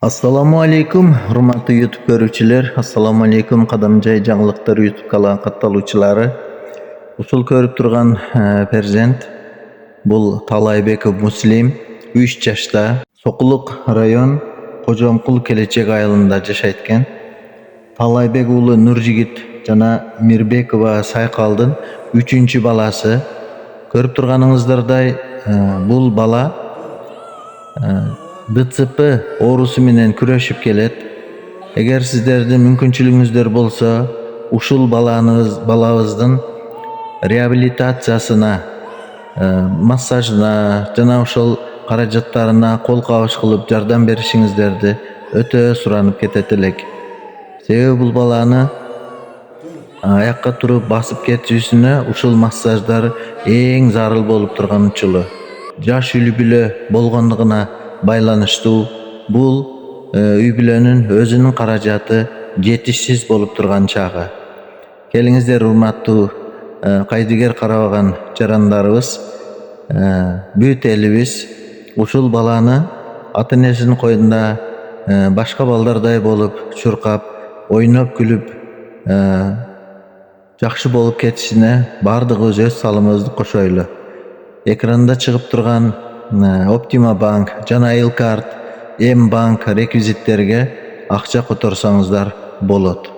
Assalamu alaikum hurmatli YouTube görүүчүлөр. Assalamu alaikum Kadamjay жаңылыктар YouTube kanalы катталуучулары. Ушул көрүп турган перзент бул Талайбеков Муслим 3 жашта Сокулук район Кожомкул Келечек айылында жашайт экен. Талайбек уулу Нуржигит жана Мирбекова Сайкалдын 3-чү баласы. Көрүп турганыңыздардай бул бала ДЦП оорусу менен күрөшүп келет. Эгер сиздердин мүмкүнчүлүгүңүздөр болсо, ушул балабыздын реабилитациясына, массажына жана ошол каражаттарына кол кабыш кылып жардам беришиңиздерди өтө суранып кетет элек. Себеби бул баланы аякка туруп басып кетүүсүнө ушул массаждар эң зарыл болуп турган учуру. Жаш үй бүлө болгондугуна байланыштуу бул үй бүлөнүн өзүнүн каражаты жетишсиз болуп турган чагы. Келиңиздер урматтуу кайдыгер карабаган жарандарыбыз, бүт элибиз ушул баланы ата энесинин койдунда башка балдардай болуп чуркап, ойноп күлүп жакшы болуп кетишине баардыгыбыз өз салымыбызды кошойлу. Экранда чыгып турган Optima Bank жана Элкарт, М-банк реквизиттерге акча которсоңуздар болот.